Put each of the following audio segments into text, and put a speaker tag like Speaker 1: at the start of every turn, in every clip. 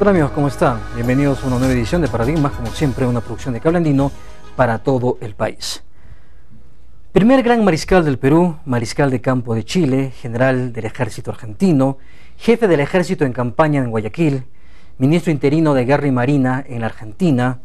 Speaker 1: Hola amigos, ¿cómo están? Bienvenidos a una nueva edición de Paradigmas, como siempre una producción de Cable Andino para todo el país. Primer gran mariscal del Perú, mariscal de campo de Chile, general del ejército argentino, jefe del ejército en campaña en Guayaquil, ministro interino de Guerra y Marina en la Argentina,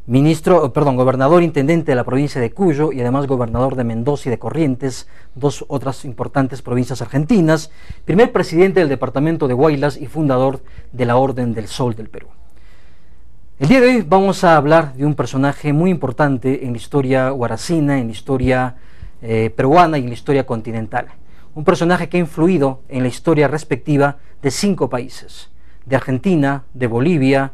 Speaker 1: gobernador intendente de la provincia de Cuyo y además gobernador de Mendoza y de Corrientes, dos otras importantes provincias argentinas, primer presidente del departamento de Huaylas y fundador de la Orden del Sol del Perú. El día de hoy vamos a hablar de un personaje muy importante en la historia huaracina, en la historia peruana y en la historia continental. Un personaje que ha influido en la historia respectiva de 5 países, de Argentina, de Bolivia,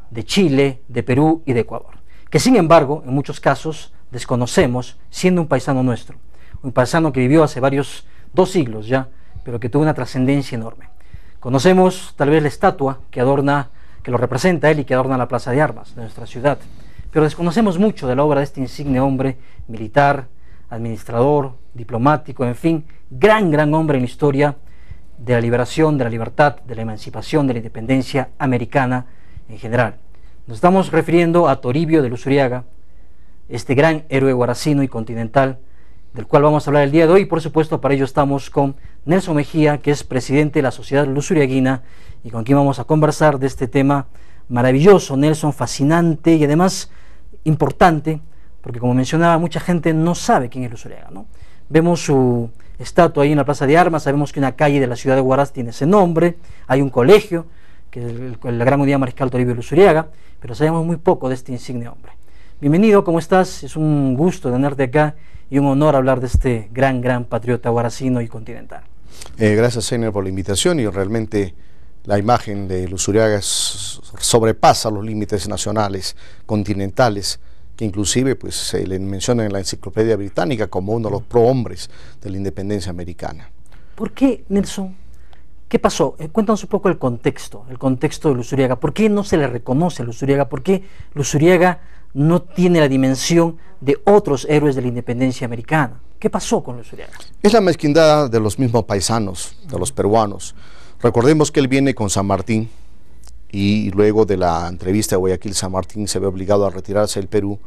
Speaker 1: de Chile, de Perú y de Ecuador, que sin embargo en muchos casos desconocemos, siendo un paisano nuestro, un paisano que vivió hace 2 siglos ya, pero que tuvo una trascendencia enorme. Conocemos tal vez la estatua que lo representa él y que adorna la Plaza de Armas de nuestra ciudad, pero desconocemos mucho de la obra de este insigne hombre militar, administrador, diplomático, en fin, gran hombre en la historia de la liberación, de la libertad, de la emancipación, de la independencia americana en general. Nos estamos refiriendo a Toribio de Luzuriaga, este gran héroe huaracino y continental, del cual vamos a hablar el día de hoy, y por supuesto para ello estamos con Nelson Mejía, que es presidente de la Sociedad Luzuriaguina, y con quien vamos a conversar de este tema maravilloso, Nelson, fascinante y además importante, porque como mencionaba, mucha gente no sabe quién es Luzuriaga, ¿no? Vemos su estatua ahí en la Plaza de Armas, sabemos que una calle de la ciudad de Huaraz tiene ese nombre, hay un colegio, que es el Gran Unidad Mariscal Toribio Luzuriaga, pero sabemos muy poco de este insigne hombre. Bienvenido, ¿cómo estás? Es un gusto tenerte acá y un honor hablar de este gran patriota huaracino y continental.
Speaker 2: Gracias, señor, por la invitación, y realmente la imagen de Luzuriaga sobrepasa los límites nacionales, continentales, que inclusive pues, se le menciona en la Enciclopedia Británica como uno de los prohombres de la independencia americana.
Speaker 1: ¿Por qué, Nelson? ¿Qué pasó? Cuéntanos un poco el contexto de Luzuriaga. ¿Por qué no se le reconoce a Luzuriaga? ¿Por qué Luzuriaga no tiene la dimensión de otros héroes de la independencia americana? ¿Qué pasó con Luzuriaga?
Speaker 2: Es la mezquindad de los mismos paisanos, de los peruanos. Recordemos que él viene con San Martín, y luego de la entrevista de Guayaquil, San Martín se ve obligado a retirarse del Perú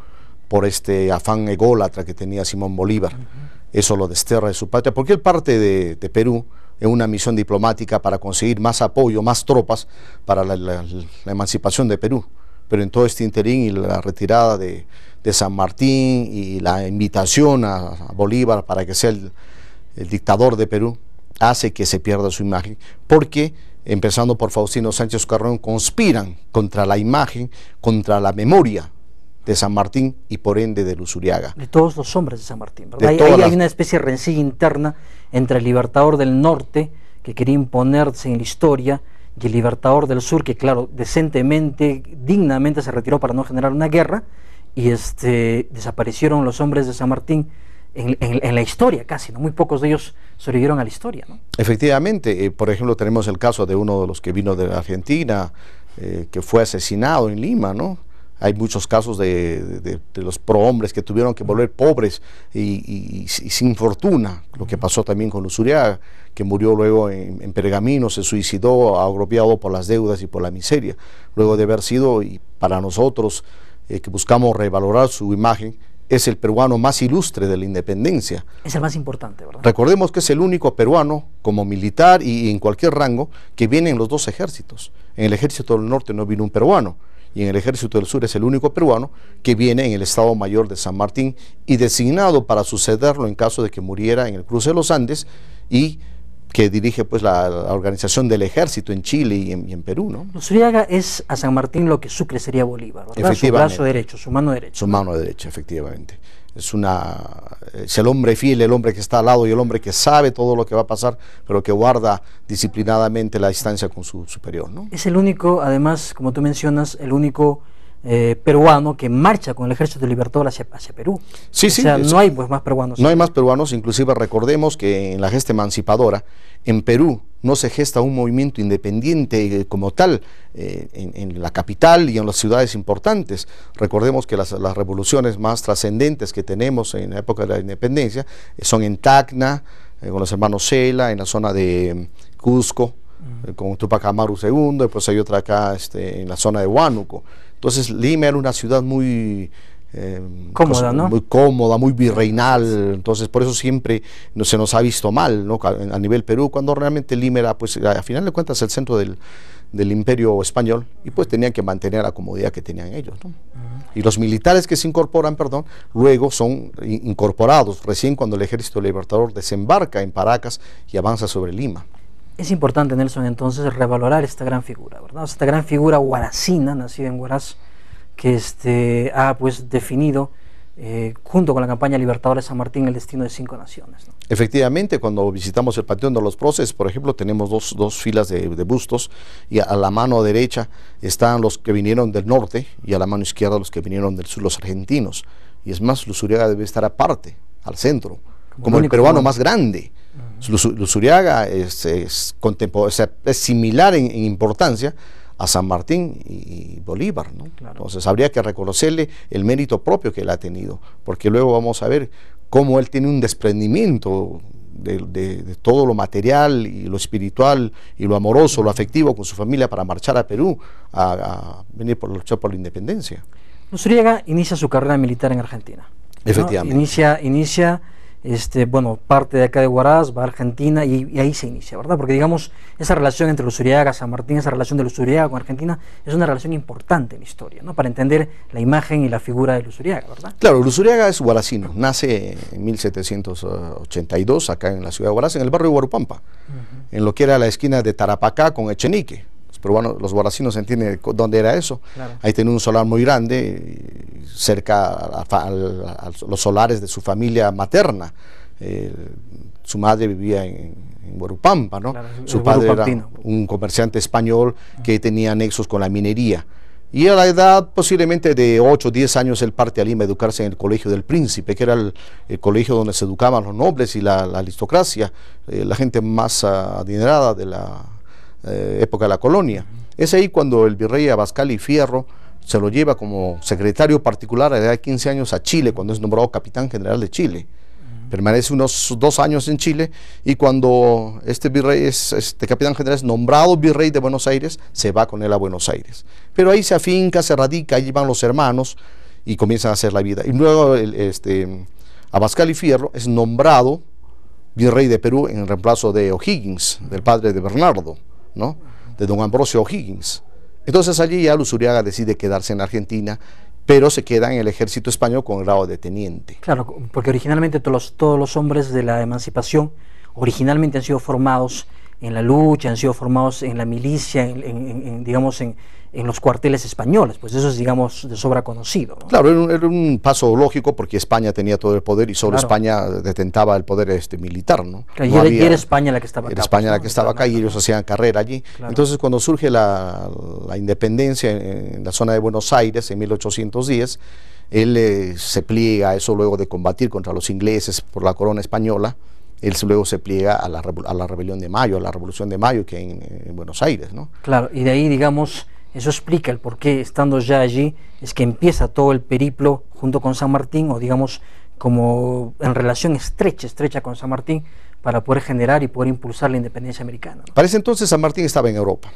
Speaker 2: por este afán ególatra que tenía Simón Bolívar. Eso lo desterra de su patria, porque él parte de Perú en una misión diplomática para conseguir más apoyo, más tropas para la emancipación de Perú. Pero en todo este interín y la retirada de San Martín y la invitación a Bolívar para que sea el dictador de Perú, hace que se pierda su imagen, porque empezando por Faustino Sánchez Carrión conspiran contra la imagen, contra la memoria de San Martín y por ende de Luzuriaga.
Speaker 1: De todos los hombres de San Martín, ¿verdad? Hay una especie de rencilla interna entre el libertador del norte, que quería imponerse en la historia, y el libertador del sur, que claro, decentemente, dignamente se retiró para no generar una guerra, y desaparecieron los hombres de San Martín en la historia casi, ¿no? Muy pocos de ellos sobrevivieron a la historia, ¿no? Efectivamente,
Speaker 2: por ejemplo, tenemos el caso de uno de los que vino de Argentina, que fue asesinado en Lima, ¿no? Hay muchos casos de los prohombres que tuvieron que volver pobres y sin fortuna, lo que pasó también con Luzuriaga, que murió luego en Pergamino, se suicidó agobiado por las deudas y por la miseria, luego de haber sido, y para nosotros que buscamos revalorar su imagen, es el peruano más ilustre de la independencia.
Speaker 1: Es el más importante, ¿verdad?
Speaker 2: Recordemos que es el único peruano, como militar y en cualquier rango, que viene en los 2 ejércitos. En el ejército del norte no vino un peruano, y en el ejército del sur es el único peruano que viene en el Estado Mayor de San Martín y designado para sucederlo en caso de que muriera en el cruce de los Andes, y que dirige pues la organización del ejército en Chile y en Perú, ¿no?
Speaker 1: Luzuriaga es a San Martín lo que Sucre sería Bolívar, ¿verdad? Su brazo derecho, su mano derecha.
Speaker 2: Su mano derecha, efectivamente. Es el hombre fiel, el hombre que está al lado y el hombre que sabe todo lo que va a pasar, pero que guarda disciplinadamente la distancia con su superior, ¿no?
Speaker 1: Es el único, además, como tú mencionas, el único peruano que marcha con el ejército libertador hacia Perú.
Speaker 2: Sí,
Speaker 1: o sea, no hay pues más peruanos.
Speaker 2: No hay más peruanos, inclusive recordemos que en la gesta emancipadora, en Perú no se gesta un movimiento independiente como tal en la capital y en las ciudades importantes. Recordemos que las revoluciones más trascendentes que tenemos en la época de la independencia son en Tacna, con los hermanos Cela, en la zona de Cusco, con Tupac Amaru II, después hay otra acá en la zona de Huánuco. Entonces Lima era una ciudad muy
Speaker 1: cómoda, ¿no?
Speaker 2: Muy cómoda, muy virreinal, entonces por eso siempre se nos ha visto mal, ¿no? A nivel Perú, cuando realmente Lima era, pues, a final de cuentas, el centro del imperio español, y pues tenían que mantener la comodidad que tenían ellos, ¿no? Y los militares que se incorporan, perdón, luego son incorporados recién cuando el Ejército Libertador desembarca en Paracas y avanza sobre Lima.
Speaker 1: Es importante, Nelson, entonces revalorar esta gran figura, ¿verdad? Esta gran figura huaracina, nacida en Huaraz, que ha pues definido junto con la campaña Libertadores de San Martín el destino de 5 naciones, ¿no?
Speaker 2: Efectivamente, cuando visitamos el Panteón de los Próceres, por ejemplo, tenemos dos filas de bustos, y a la mano derecha están los que vinieron del norte y a la mano izquierda los que vinieron del sur, los argentinos. Y es más, Luzuriaga debe estar aparte, al centro, como el peruano más grande. Luzuriaga es similar en importancia a San Martín y Bolívar, ¿no? Claro. Entonces habría que reconocerle el mérito propio que él ha tenido, porque luego vamos a ver cómo él tiene un desprendimiento de todo lo material y lo espiritual y lo amoroso, lo afectivo con su familia para marchar a Perú a venir por luchar por la independencia.
Speaker 1: Luzuriaga inicia su carrera militar en Argentina, ¿no?
Speaker 2: Efectivamente.
Speaker 1: Inicia bueno, parte de acá de Huaraz, va a Argentina y ahí se inicia, ¿verdad? Porque digamos, esa relación entre Luzuriaga, San Martín, esa relación de Luzuriaga con Argentina es una relación importante en la historia, ¿no? Para entender la imagen y la figura de Luzuriaga, ¿verdad?
Speaker 2: Claro, Luzuriaga es huaracino, nace en 1782 acá en la ciudad de Huaraz, en el barrio de Huarupampa, en lo que era la esquina de Tarapacá con Echenique. Pero bueno, los huaracinos entienden dónde era eso. Claro. Ahí tenía un solar muy grande, cerca a los solares de su familia materna. Su madre vivía en Huarupampa, ¿no? Claro, su padre era un comerciante español que tenía nexos con la minería. Y a la edad posiblemente de 8 o 10 años él parte a Lima a educarse en el Colegio del Príncipe, que era el colegio donde se educaban los nobles y la aristocracia, la gente más adinerada de la época de la colonia. Es ahí cuando el virrey Abascal y Fierro se lo lleva como secretario particular a la edad de 15 años a Chile, cuando es nombrado capitán general de Chile. Permanece unos 2 años en Chile, y cuando este capitán general es nombrado virrey de Buenos Aires, se va con él a Buenos Aires. Pero ahí se afinca, se radica, allí van los hermanos y comienzan a hacer la vida. Y luego Abascal y Fierro es nombrado virrey de Perú en reemplazo de O'Higgins, del padre de Bernardo, ¿no? De don Ambrosio O'Higgins. Entonces allí ya Luzuriaga decide quedarse en Argentina, pero se queda en el ejército español con el grado de teniente. Claro,
Speaker 1: porque originalmente todos los hombres de la emancipación originalmente han sido formados en la lucha, han sido formados en la milicia, digamos, en los cuarteles españoles, pues eso es, digamos, de sobra conocido, ¿no?
Speaker 2: Claro, era un paso lógico, porque España tenía todo el poder y solo España detentaba el poder militar, ¿no?
Speaker 1: Claro, y era España la que estaba acá.
Speaker 2: Era España la que estaba acá, y ellos hacían carrera allí. Claro. Entonces, cuando surge la independencia en la zona de Buenos Aires en 1810, él se pliega a eso luego de combatir contra los ingleses por la corona española. Él luego se pliega a la rebelión de Mayo, a la Revolución de Mayo, que en Buenos Aires, ¿no?
Speaker 1: Claro, y de ahí, digamos, eso explica el por qué, estando ya allí, es que empieza todo el periplo junto con San Martín, o digamos, como en relación estrecha con San Martín, para poder generar y poder impulsar la independencia americana, ¿no?
Speaker 2: Para ese entonces San Martín estaba en Europa.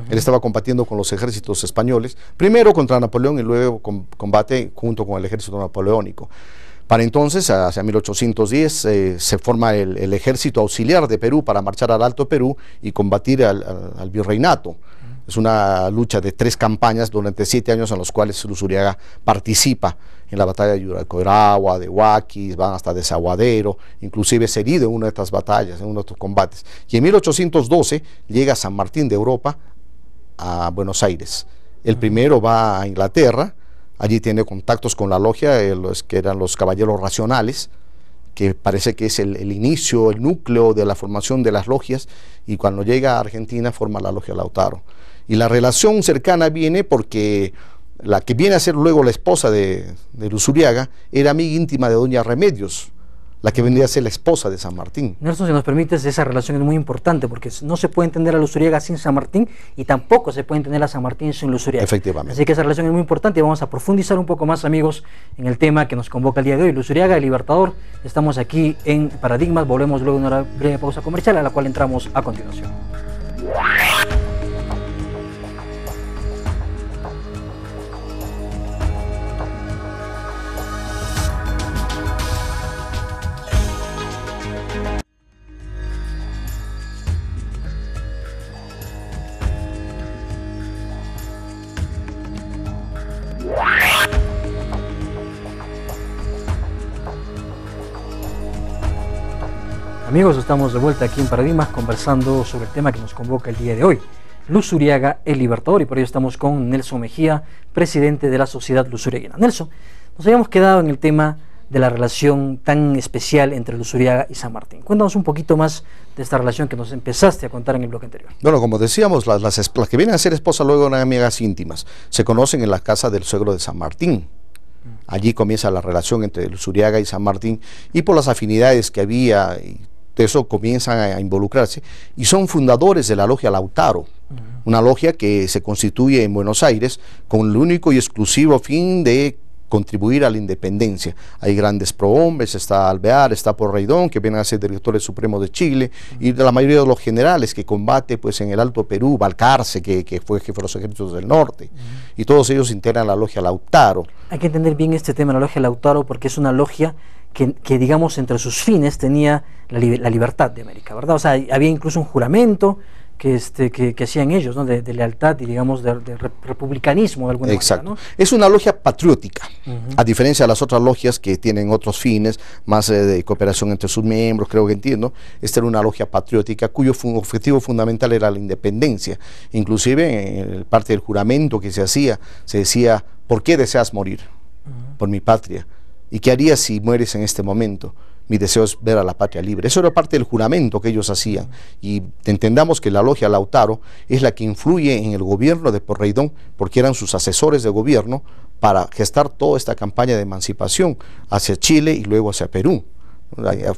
Speaker 2: Él estaba combatiendo con los ejércitos españoles, primero contra Napoleón y luego combate junto con el ejército napoleónico. Para entonces, hacia 1810, se forma el ejército auxiliar de Perú para marchar al Alto Perú y combatir al virreinato. Es una lucha de 3 campañas durante 7 años, en los cuales Luzuriaga participa en la batalla de Yuracoiragua, de Huaquis, van hasta Desaguadero, inclusive es herido en una de estas batallas, en uno de estos combates. Y en 1812 llega San Martín de Europa a Buenos Aires. El primero va a Inglaterra. Allí tiene contactos con la logia, que eran los caballeros racionales, que parece que es el inicio, el núcleo de la formación de las logias, y cuando llega a Argentina forma la logia Lautaro. Y la relación cercana viene porque la que viene a ser luego la esposa de Luzuriaga era amiga íntima de doña Remedios, la que vendría a ser la esposa de San Martín.
Speaker 1: Nelson, si nos permites, esa relación es muy importante, porque no se puede entender a Luzuriaga sin San Martín, y tampoco se puede entender a San Martín sin Luzuriaga.
Speaker 2: Efectivamente.
Speaker 1: Así que esa relación es muy importante, y vamos a profundizar un poco más, amigos, en el tema que nos convoca el día de hoy, Luzuriaga, el Libertador. Estamos aquí en Paradigmas, volvemos luego de una breve pausa comercial, a la cual entramos a continuación. Amigos, estamos de vuelta aquí en Paradigmas conversando sobre el tema que nos convoca el día de hoy, Luzuriaga, el Libertador, y por ello estamos con Nelson Mejía, presidente de la Sociedad Luzuriaguina. Nelson, nos habíamos quedado en el tema de la relación tan especial entre Luzuriaga y San Martín. Cuéntanos un poquito más de esta relación que nos empezaste a contar en el bloque anterior.
Speaker 2: Bueno, como decíamos, las que vienen a ser esposas luego eran amigas íntimas. Se conocen en la casa del suegro de San Martín. Allí comienza la relación entre Luzuriaga y San Martín, y por las afinidades que había, y de eso comienzan a involucrarse, y son fundadores de la logia Lautaro, una logia que se constituye en Buenos Aires con el único y exclusivo fin de contribuir a la independencia. Hay grandes prohombres, está Alvear, está Porreydón, que vienen a ser directores supremos de Chile, y de la mayoría de los generales que combate pues en el Alto Perú, Balcarce, que fue jefe de los ejércitos del norte, y todos ellos integran la logia Lautaro.
Speaker 1: Hay que entender bien este tema de la logia Lautaro, porque es una logia que digamos, entre sus fines tenía la libertad de América, ¿verdad? O sea, había incluso un juramento que hacían ellos, ¿no? De lealtad y, digamos, de republicanismo de alguna
Speaker 2: Exacto.
Speaker 1: manera, ¿no?
Speaker 2: Es una logia patriótica, a diferencia de las otras logias que tienen otros fines, más de cooperación entre sus miembros, creo que entiendo. Esta era una logia patriótica cuyo objetivo fundamental era la independencia. Inclusive, en parte del juramento que se hacía, se decía: ¿por qué deseas morir? Por mi patria. ¿Y qué harías si mueres en este momento? Mi deseo es ver a la patria libre. Eso era parte del juramento que ellos hacían. Y entendamos que la logia Lautaro es la que influye en el gobierno de Porreydón, porque eran sus asesores de gobierno para gestar toda esta campaña de emancipación hacia Chile y luego hacia Perú.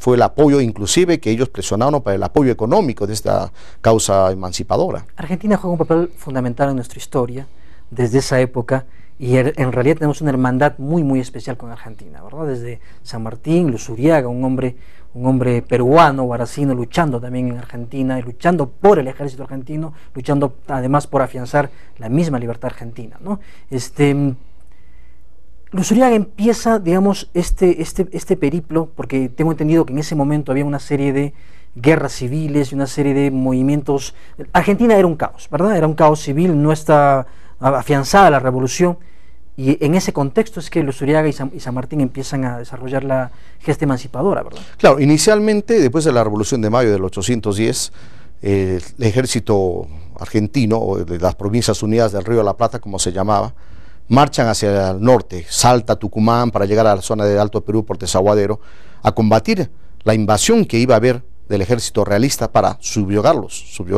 Speaker 2: Fue el apoyo inclusive que ellos presionaron para el apoyo económico de esta causa emancipadora.
Speaker 1: Argentina juega un papel fundamental en nuestra historia desde esa época, y en realidad tenemos una hermandad muy especial con Argentina, ¿verdad? Desde San Martín, Luzuriaga, un hombre peruano, guaracino, luchando también en Argentina, y luchando por el ejército argentino, luchando además por afianzar la misma libertad argentina, ¿no? Luzuriaga empieza, digamos, este periplo, porque tengo entendido que en ese momento había una serie de guerras civiles y una serie de movimientos. Argentina era un caos, ¿verdad? Era un caos civil, no está afianzada la revolución, y en ese contexto es que Luzuriaga y San Martín empiezan a desarrollar la gesta emancipadora, ¿verdad? Claro,
Speaker 2: inicialmente, después de la Revolución de Mayo del 810, el ejército argentino, o de las Provincias Unidas del Río de la Plata, como se llamaba, marchan hacia el norte, Salta, Tucumán, para llegar a la zona del Alto Perú por Desaguadero, a combatir la invasión que iba a haber del ejército realista para subyugar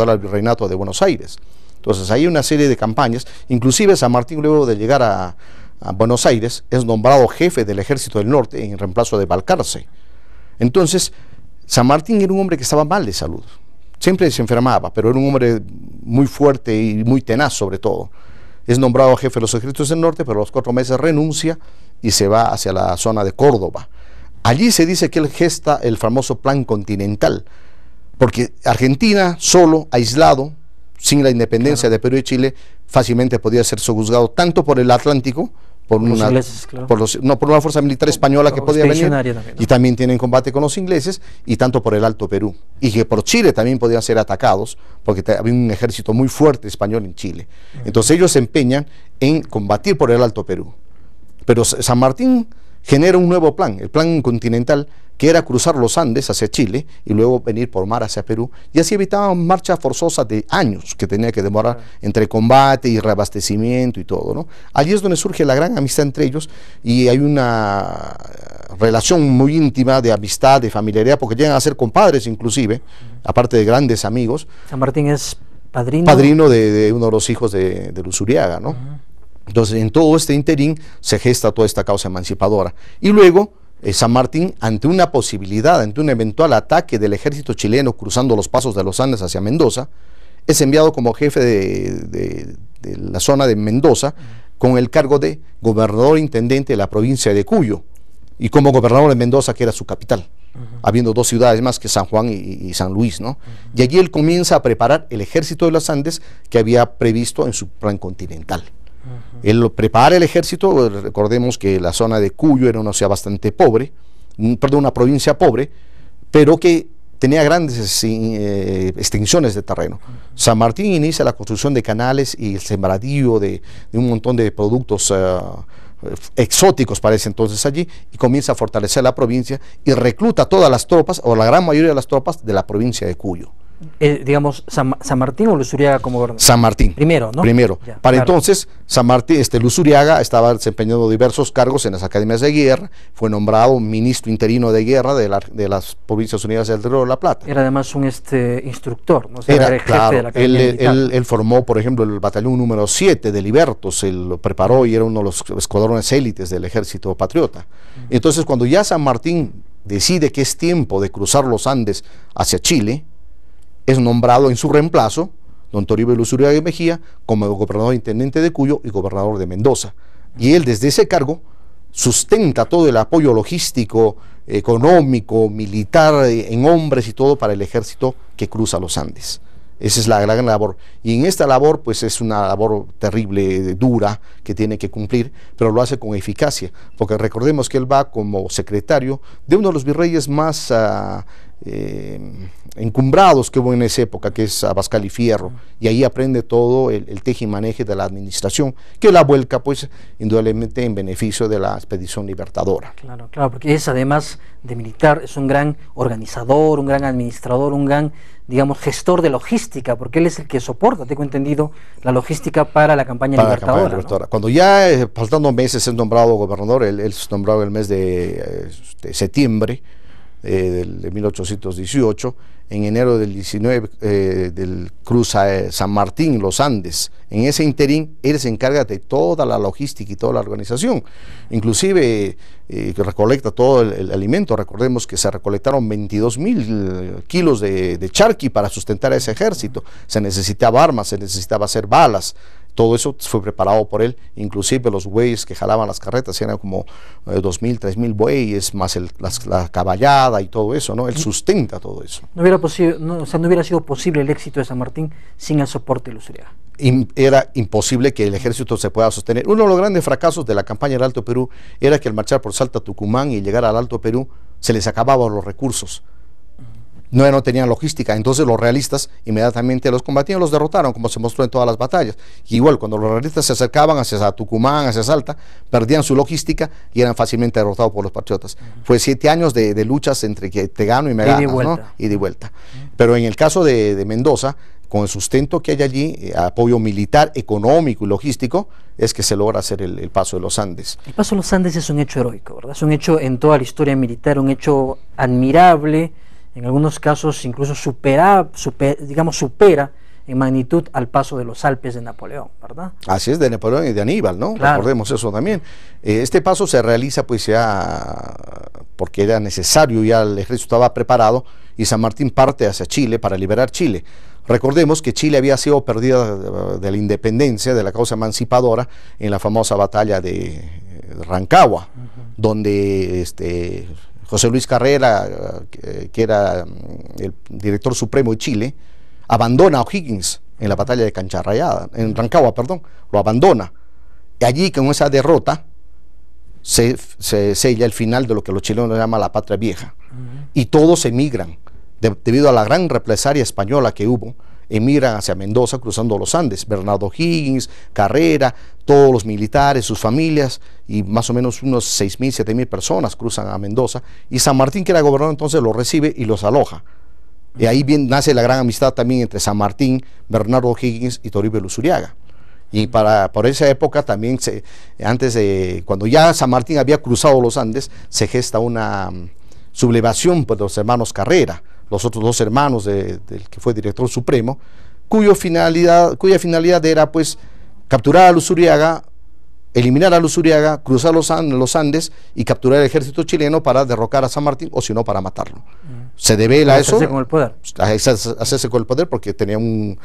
Speaker 2: al virreinato de Buenos Aires. Entonces hay una serie de campañas, inclusive San Martín, luego de llegar a Buenos Aires, es nombrado jefe del ejército del norte en reemplazo de Balcarce. Entonces, San Martín era un hombre que estaba mal de salud, siempre se enfermaba, pero era un hombre muy fuerte y muy tenaz sobre todo. Es nombrado jefe de los ejércitos del norte, pero a los 4 meses renuncia y se va hacia la zona de Córdoba. Allí se dice que él gesta el famoso Plan Continental, porque Argentina, solo, aislado, sin la independencia de Perú y Chile, fácilmente podía ser sojuzgado tanto por el Atlántico, por una fuerza militar española que podía venir, también, ¿no? Y también tienen combate con los ingleses, y tanto por el Alto Perú, y que por Chile también podían ser atacados, porque había un ejército muy fuerte español en Chile. Entonces ellos se empeñan en combatir por el Alto Perú. Pero San Martín genera un nuevo plan, el Plan Continental, que era cruzar los Andes hacia Chile y luego venir por mar hacia Perú, y así evitaban marchas forzosas de años que tenía que demorar entre combate y reabastecimiento y todo, ¿no? Allí es donde surge la gran amistad entre ellos, y hay una relación muy íntima de amistad, de familiaridad, porque llegan a ser compadres inclusive, aparte de grandes amigos.
Speaker 1: San Martín es
Speaker 2: padrino de uno de los hijos de Luzuriaga, ¿no? Entonces, en todo este interín se gesta toda esta causa emancipadora. Y luego, San Martín, ante una posibilidad, ante un eventual ataque del ejército chileno cruzando los pasos de los Andes hacia Mendoza, es enviado como jefe de la zona de Mendoza, con el cargo de gobernador intendente de la provincia de Cuyo, y como gobernador de Mendoza, que era su capital, habiendo 2 ciudades más, que San Juan y San Luis, ¿no? Y allí él comienza a preparar el ejército de los Andes que había previsto en su Plan Continental. Él prepara el ejército. Recordemos que la zona de Cuyo era una ciudad bastante pobre, una provincia pobre, pero que tenía grandes extensiones de terreno. San Martín inicia la construcción de canales y el sembradío de un montón de productos exóticos para ese entonces allí, y comienza a fortalecer la provincia y recluta todas las tropas, o la gran mayoría de las tropas, de la provincia de Cuyo.
Speaker 1: Digamos, San Martín o Luzuriaga como gobernador.
Speaker 2: San Martín.
Speaker 1: Primero, ¿no?
Speaker 2: Primero.
Speaker 1: Ya,
Speaker 2: Para
Speaker 1: claro.
Speaker 2: entonces, San Martín, Luzuriaga estaba desempeñando diversos cargos en las academias de guerra, fue nombrado ministro interino de guerra de las Provincias Unidas del Río de la Plata.
Speaker 1: Era además un instructor, ¿no? O sea,
Speaker 2: Era,
Speaker 1: el jefe
Speaker 2: claro,
Speaker 1: de la academia militar.
Speaker 2: él formó, por ejemplo, el batallón número 7 de Libertos, él lo preparó y era uno de los escuadrones élites del ejército patriota. Entonces, cuando ya San Martín decide que es tiempo de cruzar los Andes hacia Chile, es nombrado en su reemplazo, don Toribio Luzuriaga y Mejía, como gobernador intendente de Cuyo y gobernador de Mendoza. Y él desde ese cargo sustenta todo el apoyo logístico, económico, militar, en hombres y todo para el ejército que cruza los Andes. Esa es la gran labor. Y en esta labor, pues es una labor terrible, dura, que tiene que cumplir, pero lo hace con eficacia, porque recordemos que él va como secretario de uno de los virreyes más encumbrados que hubo en esa época, que es Abascal y Fierro, y ahí aprende todo el teje y maneje de la administración, que la vuelca, pues, indudablemente en beneficio de la expedición libertadora.
Speaker 1: Claro, claro, porque es, además de militar, es un gran organizador, un gran administrador, un gran, digamos, gestor de logística, porque él es el que soporta, tengo entendido, la logística para la campaña libertadora, ¿no?
Speaker 2: Cuando ya, faltando meses, es nombrado gobernador, él es nombrado el mes de septiembre de 1818, en enero del 19 del cruza San Martín, los Andes. En ese interín, él se encarga de toda la logística y toda la organización, inclusive que recolecta todo el alimento. Recordemos que se recolectaron 22.000 kilos de charqui para sustentar a ese ejército. Se necesitaba armas, se necesitaba hacer balas. Todo eso fue preparado por él, inclusive los bueyes que jalaban las carretas, eran como 2.000, 3.000 bueyes, más la caballada y todo eso, ¿no? Él sustenta todo eso.
Speaker 1: No hubiera sido posible el éxito de San Martín sin el soporte de Luzuriaga.
Speaker 2: Era imposible que el ejército se pueda sostener. Uno de los grandes fracasos de la campaña del Alto Perú era que al marchar por Salta, Tucumán y llegar al Alto Perú, se les acababan los recursos. No tenían logística, entonces los realistas inmediatamente los combatían, los derrotaron, como se mostró en todas las batallas. Y igual, cuando los realistas se acercaban hacia Tucumán, hacia Salta, perdían su logística y eran fácilmente derrotados por los patriotas. Fue 7 años de luchas entre que te gano y me ganas, ¿no? Y de vuelta. Pero en el caso de Mendoza, con el sustento que hay allí, apoyo militar, económico y logístico, es que se logra hacer el paso de los Andes.
Speaker 1: El paso de los Andes es un hecho heroico, ¿verdad? Es un hecho en toda la historia militar, un hecho admirable. En algunos casos incluso supera en magnitud al paso de los Alpes de Napoleón, ¿verdad?
Speaker 2: Así es, de Napoleón y de Aníbal, ¿no?
Speaker 1: Claro.
Speaker 2: Recordemos eso también. Este paso se realiza pues ya porque era necesario, ya el ejército estaba preparado y San Martín parte hacia Chile para liberar Chile. Recordemos que Chile había sido perdida de la independencia, de la causa emancipadora, en la famosa batalla de Rancagua, donde José Luis Carrera, que era el director supremo de Chile, abandona a O'Higgins en la batalla de en Rancagua, perdón, lo abandona. Y allí, con esa derrota, se sella el final de lo que los chilenos llaman la patria vieja. Y todos emigran, debido a la gran represalia española que hubo, emigran hacia Mendoza cruzando los Andes. Bernardo O'Higgins, Carrera, todos los militares, sus familias, y más o menos unos 6.000, 7.000 personas cruzan a Mendoza, y San Martín, que era gobernador entonces, los recibe y los aloja. Y ahí nace la gran amistad también entre San Martín, Bernardo O'Higgins y Toribio Luzuriaga. Y por esa época también, cuando ya San Martín había cruzado los Andes, se gesta una sublevación por los hermanos Carrera, los otros 2 hermanos del que fue director supremo, cuya finalidad era pues capturar a Luzuriaga, eliminar a Luzuriaga, cruzar los Andes y capturar el ejército chileno para derrocar a San Martín, o si no, para matarlo. Se devela eso.
Speaker 1: Hacerse con el poder.
Speaker 2: Hacerse con el poder, porque tenía un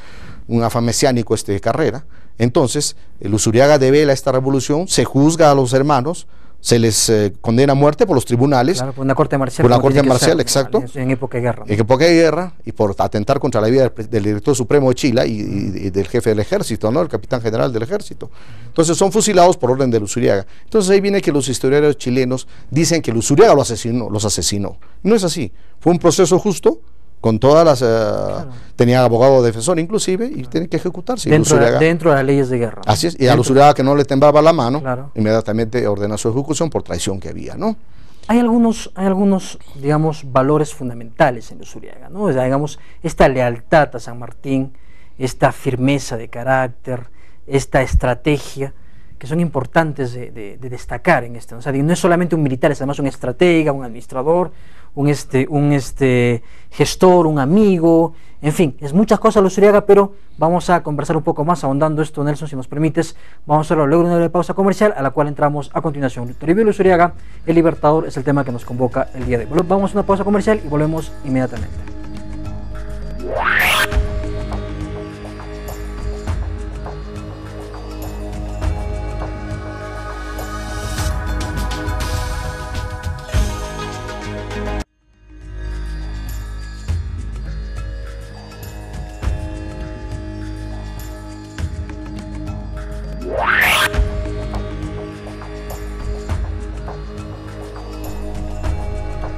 Speaker 2: afán mesiánico Carrera. Entonces, Luzuriaga devela esta revolución, se juzga a los hermanos, se les condena a muerte por los tribunales.
Speaker 1: Claro, por una corte marcial.
Speaker 2: Por una corte marcial, exacto.
Speaker 1: En época de guerra, ¿no?
Speaker 2: En época de guerra, y por atentar contra la vida del director supremo de Chile y del jefe del ejército, ¿no? El capitán general del ejército. Entonces son fusilados por orden de Luzuriaga. Entonces ahí viene que los historiadores chilenos dicen que Luzuriaga los asesinó. No es así. Fue un proceso justo, con todas las... tenía abogado defensor inclusive, y tiene que ejecutarse.
Speaker 1: Dentro de las leyes de guerra, ¿no?
Speaker 2: Así es, y a Luzuriaga, que no le temblaba la mano,
Speaker 1: claro,
Speaker 2: inmediatamente ordena su ejecución por traición que había, ¿no?
Speaker 1: Hay algunos, digamos, valores fundamentales en Luzuriaga, ¿no? O sea, digamos, esta lealtad a San Martín, esta firmeza de carácter, esta estrategia, que son importantes de destacar en esto, ¿no? O sea, no es solamente un militar, es además un estratega, un administrador, un gestor, un amigo, en fin, es muchas cosas Luzuriaga, pero vamos a conversar un poco más ahondando esto, Nelson, si nos permites. Vamos a hacerlo luego de una pausa comercial, a la cual entramos a continuación. Toribio Luzuriaga, el Libertador, es el tema que nos convoca el día de hoy. Vamos a una pausa comercial y volvemos inmediatamente.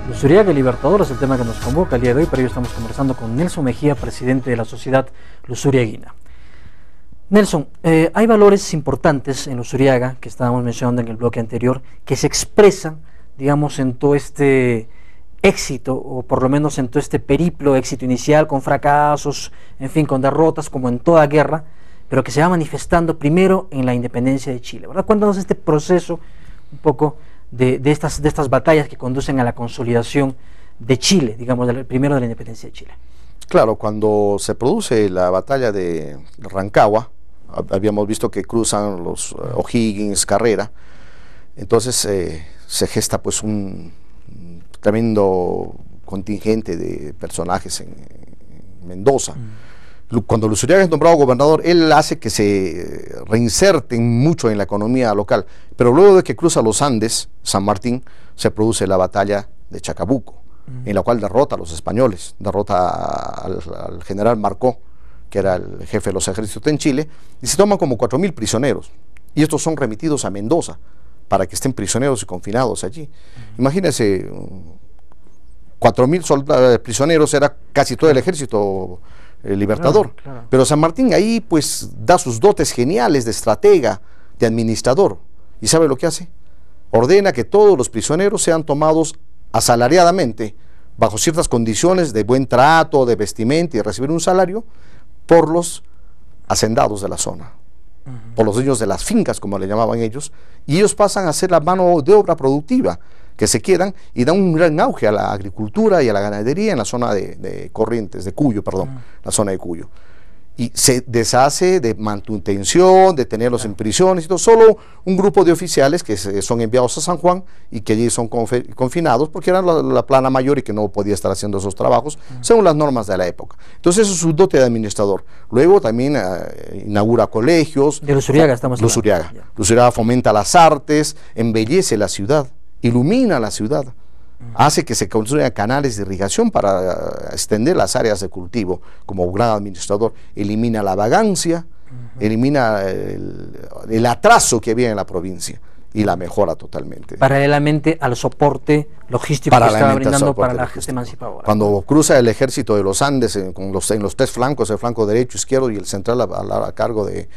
Speaker 1: Luzuriaga, el Libertador, es el tema que nos convoca el día de hoy. Para ello estamos conversando con Nelson Mejía, presidente de la Sociedad Luzuriaguina. Nelson, hay valores importantes en Luzuriaga, que estábamos mencionando en el bloque anterior, que se expresan, digamos, en todo este éxito, o por lo menos en todo este periplo, éxito inicial, con fracasos, en fin, con derrotas, como en toda guerra, pero que se va manifestando primero en la independencia de Chile, ¿verdad? Cuéntanos este proceso un poco de estas batallas que conducen a la consolidación de Chile, digamos, primero de la independencia de Chile.
Speaker 2: Claro, cuando se produce la batalla de Rancagua, habíamos visto que cruzan los O'Higgins, Carrera, entonces se gesta pues un tremendo contingente de personajes en Mendoza. Cuando Luzuriaga es nombrado gobernador, él hace que se reinserten mucho en la economía local, pero luego de que cruza los Andes, San Martín, se produce la batalla de Chacabuco, en la cual derrota a los españoles, derrota al general Marcó, que era el jefe de los ejércitos en Chile, y se toman como 4.000 prisioneros, y estos son remitidos a Mendoza, para que estén prisioneros y confinados allí. Imagínense, 4.000 prisioneros, era casi todo el ejército libertador, claro. Pero San Martín ahí pues da sus dotes geniales de estratega, de administrador, y ¿sabe lo que hace? Ordena que todos los prisioneros sean tomados asalariadamente, bajo ciertas condiciones de buen trato, de vestimenta y recibir un salario, por los hacendados de la zona, por los dueños de las fincas, como le llamaban ellos, y ellos pasan a ser la mano de obra productiva que se quedan, y dan un gran auge a la agricultura y a la ganadería en la zona de Corrientes, de Cuyo, perdón, la zona de Cuyo. Y se deshace de manutención, de tenerlos en prisiones y todo. Solo un grupo de oficiales que son enviados a San Juan y que allí son confinados porque eran la plana mayor y que no podía estar haciendo esos trabajos según las normas de la época. Entonces eso es su dote de administrador. Luego también inaugura colegios.
Speaker 1: De Luzuriaga estamos hablando.
Speaker 2: Luzuriaga. Luzuriaga fomenta las artes, embellece la ciudad, ilumina la ciudad, hace que se construyan canales de irrigación para extender las áreas de cultivo. Como gran administrador, elimina la vagancia, elimina el atraso que había en la provincia y la mejora totalmente.
Speaker 1: Paralelamente al soporte logístico que estaba brindando para la gesta emancipadora.
Speaker 2: Cuando cruza el ejército de los Andes en los tres flancos, el flanco derecho, izquierdo y el central a cargo de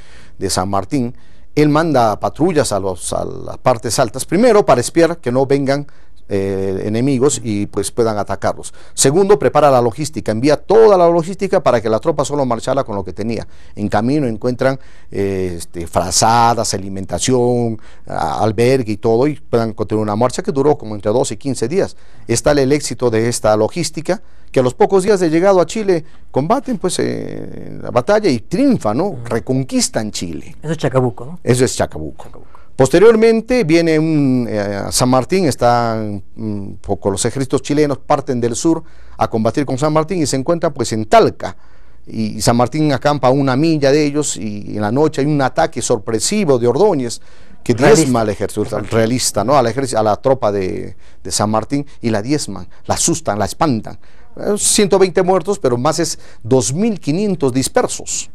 Speaker 2: San Martín, él manda patrullas a las partes altas, primero para espiar que no vengan enemigos y pues puedan atacarlos. Segundo, prepara la logística, envía toda la logística para que la tropa solo marchara con lo que tenía. En camino encuentran frazadas, alimentación, albergue y todo, y puedan continuar una marcha que duró como entre 12 y 15 días. Está el éxito de esta logística, que a los pocos días de llegado a Chile combaten pues en la batalla y triunfan, ¿no? Reconquistan Chile.
Speaker 1: Eso es Chacabuco, ¿no?
Speaker 2: Eso es Chacabuco. Posteriormente viene San Martín, con los ejércitos chilenos, parten del sur a combatir con San Martín y se encuentran pues en Talca, y San Martín acampa a 1 milla de ellos, y en la noche hay un ataque sorpresivo de Ordóñez que diezma al ejército realista, ¿no? A la tropa de San Martín, y la diezman, la asustan, la espantan. 120 muertos, pero más es 2.500 dispersos.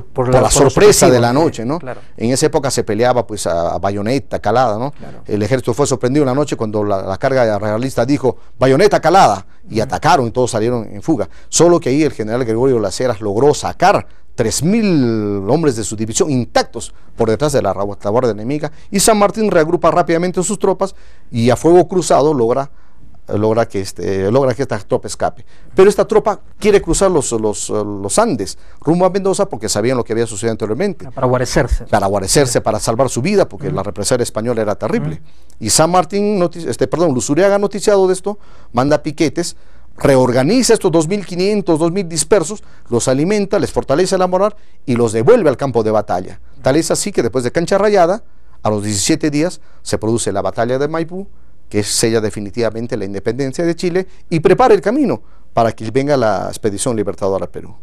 Speaker 1: por
Speaker 2: la sorpresa de la noche, ¿no?
Speaker 1: Claro.
Speaker 2: En esa época se peleaba pues a bayoneta, calada, ¿no?
Speaker 1: Claro.
Speaker 2: El ejército fue sorprendido una noche cuando la carga realista dijo bayoneta, calada, y atacaron y todos salieron en fuga. Solo que ahí el general Gregorio Las Heras logró sacar 3.000 hombres de su división intactos por detrás de la retaguardia enemiga, y San Martín reagrupa rápidamente sus tropas y a fuego cruzado logra que esta tropa escape. Pero esta tropa quiere cruzar los Andes rumbo a Mendoza porque sabían lo que había sucedido anteriormente.
Speaker 1: Para guarecerse.
Speaker 2: Para guarecerse, para salvar su vida, porque la represalia española era terrible. Y San Martín, Luzuriaga, noticiado de esto, manda piquetes, reorganiza estos 2.500, 2.000 dispersos, los alimenta, les fortalece la moral y los devuelve al campo de batalla. Tal es así que después de Cancha Rayada, a los 17 días, se produce la batalla de Maipú, que sella definitivamente la independencia de Chile y prepara el camino para que venga la expedición libertadora al Perú.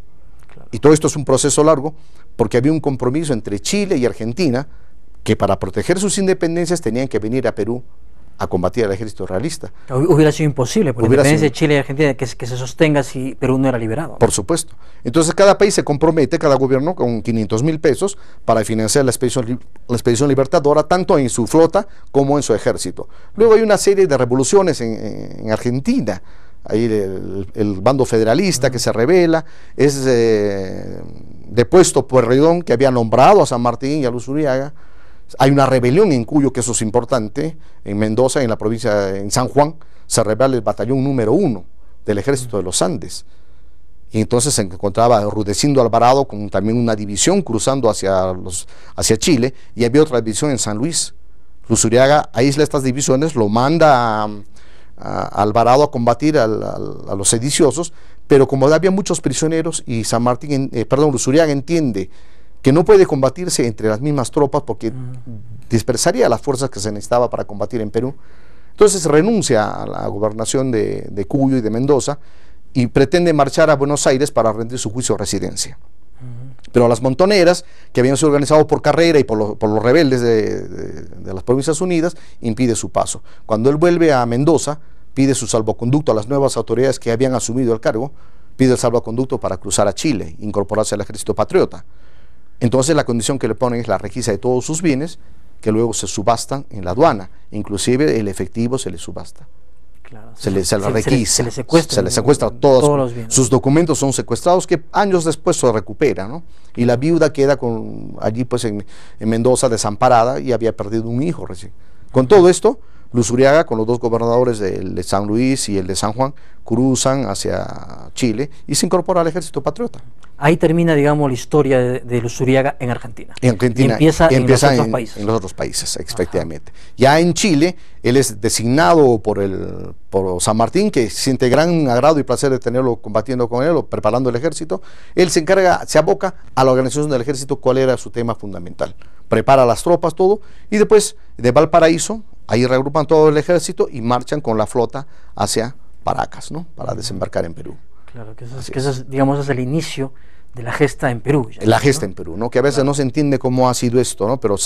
Speaker 2: Claro. Y todo esto es un proceso largo porque había un compromiso entre Chile y Argentina que para proteger sus independencias tenían que venir a Perú a combatir al ejército realista.
Speaker 1: Hubiera sido imposible, por la independencia de Chile y Argentina, que se sostenga si Perú no era liberado.
Speaker 2: Por supuesto. Entonces cada país se compromete, cada gobierno, con 500.000 pesos para financiar la expedición libertadora, tanto en su flota como en su ejército. Luego hay una serie de revoluciones en Argentina. Ahí el bando federalista que se rebela, es depuesto Pueyrredón, que había nombrado a San Martín y a Luzuriaga. Hay una rebelión en Cuyo, que eso es importante, en Mendoza, en la provincia, en San Juan, se rebela el batallón número 1 del ejército de los Andes. Y entonces se encontraba Rudecindo Alvarado con también una división cruzando hacia Chile, y había otra división en San Luis. Luzuriaga aísla estas divisiones, lo manda a Alvarado a combatir a los sediciosos, pero como había muchos prisioneros y Luzuriaga entiende que no puede combatirse entre las mismas tropas porque dispersaría las fuerzas que se necesitaba para combatir en Perú. Entonces renuncia a la gobernación de Cuyo y de Mendoza y pretende marchar a Buenos Aires para rendir su juicio de residencia. Pero las montoneras, que habían sido organizadas por Carrera y por los rebeldes de las Provincias Unidas, impide su paso. Cuando él vuelve a Mendoza, pide su salvoconducto a las nuevas autoridades que habían asumido el cargo, pide el salvoconducto para cruzar a Chile, incorporarse al ejército patriota. Entonces la condición que le ponen es la requisa de todos sus bienes, que luego se subastan en la aduana, inclusive el efectivo se le subasta. Claro, se le requisa, se le secuestra todos los bienes. Sus documentos son secuestrados, que años después se recupera, ¿no? Y la viuda queda allí pues en Mendoza desamparada y había perdido un hijo recién. Con todo esto, Luzuriaga, con los dos gobernadores, el de San Luis y el de San Juan, cruzan hacia Chile y se incorpora al ejército patriota.
Speaker 1: Ahí termina, digamos, la historia de Luzuriaga en Argentina.
Speaker 2: En Argentina.
Speaker 1: Y empieza en los otros países.
Speaker 2: En los otros países, efectivamente. Ya en Chile, él es designado por San Martín, que siente gran agrado y placer de tenerlo combatiendo con él o preparando el ejército. Él se aboca a la organización del ejército, cuál era su tema fundamental. Prepara las tropas, todo, y después de Valparaíso, ahí reagrupan todo el ejército y marchan con la flota hacia Paracas, ¿no? Para desembarcar en Perú.
Speaker 1: Claro, que eso es, digamos, es el inicio de la gesta en Perú.
Speaker 2: La gesta en Perú, ¿no? Que a veces no se entiende cómo ha sido esto, ¿no? Pero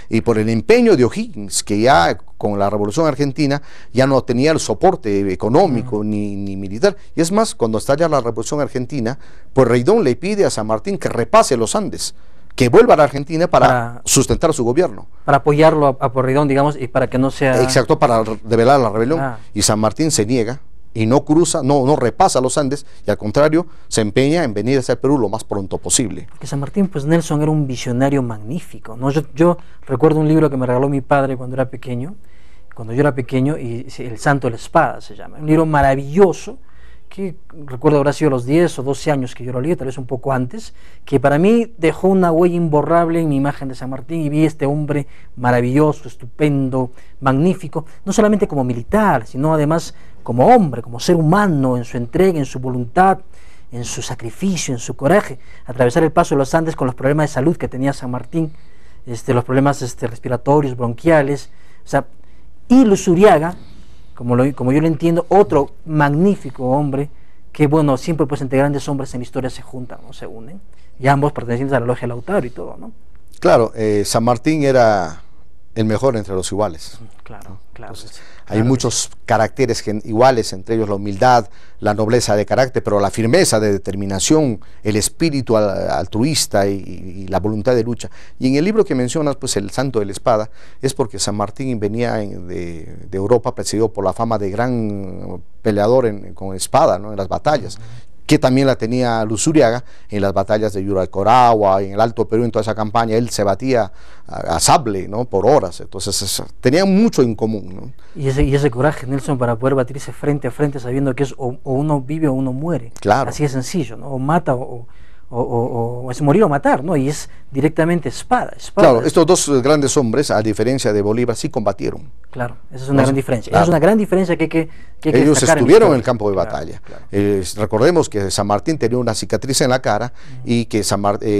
Speaker 2: y por el empeño de O'Higgins, que ya con la Revolución Argentina ya no tenía el soporte económico ni militar. Y es más, cuando estalla la Revolución Argentina, pues Pueyrredón le pide a San Martín que repase los Andes, que vuelva a la Argentina para sustentar su gobierno.
Speaker 1: Para apoyarlo a Pueyrredón, digamos, y para que no sea...
Speaker 2: Exacto, para develar la rebelión. Y San Martín se niega y no cruza, no repasa los Andes, y al contrario, se empeña en venir hacia el Perú lo más pronto posible.
Speaker 1: Porque San Martín, pues Nelson era un visionario magnífico, ¿no? Yo recuerdo un libro que me regaló mi padre cuando yo era pequeño, y El Santo de la Espada se llama, un libro maravilloso, que recuerdo habrá sido los 10 o 12 años que yo lo leí, tal vez un poco antes, que para mí dejó una huella imborrable en mi imagen de San Martín, y vi este hombre maravilloso, estupendo, magnífico, no solamente como militar, sino además como hombre, como ser humano, en su entrega, en su voluntad, en su sacrificio, en su coraje, atravesar el paso de los Andes con los problemas de salud que tenía San Martín, los problemas respiratorios, bronquiales, o sea, y Luzuriaga, como yo lo entiendo, otro magnífico hombre, que bueno, siempre pues entre grandes hombres en la historia se juntan, ¿no? Se unen, y ambos pertenecientes a la logia Lautaro y todo, ¿no?
Speaker 2: Claro, San Martín era el mejor entre los iguales.
Speaker 1: Claro, claro.
Speaker 2: Entonces,
Speaker 1: claro,
Speaker 2: hay muchos caracteres iguales, entre ellos la humildad, la nobleza de carácter, pero la firmeza de determinación, el espíritu altruista y la voluntad de lucha. Y en el libro que mencionas, pues el Santo de la Espada, es porque San Martín venía de Europa precedido por la fama de gran peleador con espada, ¿no?, en las batallas, que también la tenía Luzuriaga en las batallas de Yuracuaragua, en el Alto Perú, en toda esa campaña. Él se batía a sable, ¿no?, por horas. Entonces tenían mucho en común, ¿no?
Speaker 1: Y ese coraje, Nelson, para poder batirse frente a frente sabiendo que es o uno vive o uno muere.
Speaker 2: Claro.
Speaker 1: Así de sencillo, ¿no? O mata o es morir o matar, ¿no? Y es directamente espada.
Speaker 2: Claro, estos dos grandes hombres, a diferencia de Bolívar, sí combatieron.
Speaker 1: Claro, esa es una gran diferencia.
Speaker 2: Claro.
Speaker 1: Esa es una gran diferencia que hay que
Speaker 2: ellos
Speaker 1: destacar
Speaker 2: estuvieron en el campo de batalla.
Speaker 1: Claro.
Speaker 2: Recordemos que San Martín tenía una cicatriz en la cara y que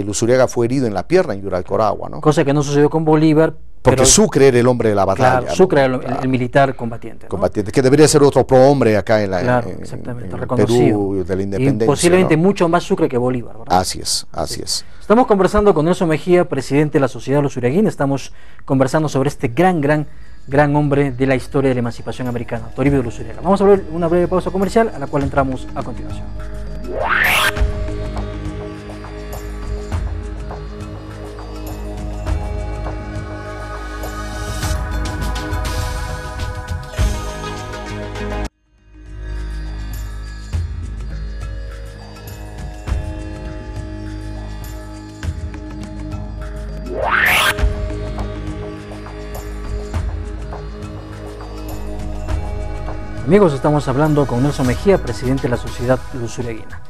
Speaker 2: Luzuriaga fue herido en la pierna en Yuracuaragua, ¿no?
Speaker 1: Cosa que no sucedió con Bolívar.
Speaker 2: Porque Sucre era el hombre de la batalla.
Speaker 1: Claro, Sucre era el militar combatiente, ¿no?
Speaker 2: Combatiente, que debería ser otro prohombre acá en
Speaker 1: exactamente,
Speaker 2: en
Speaker 1: reconocido.
Speaker 2: Perú de la independencia.
Speaker 1: Y posiblemente, ¿no?, mucho más Sucre que Bolívar, ¿verdad?
Speaker 2: Así es, así es.
Speaker 1: Estamos conversando con Nelson Mejía, presidente de la Sociedad Luzuriaguina. Estamos conversando sobre este gran hombre de la historia de la emancipación americana, Toribio Luzuriaga. Vamos a ver una breve pausa comercial a la cual entramos a continuación. Amigos, estamos hablando con Nelson Mejía, presidente de la Sociedad Luzuriaguina.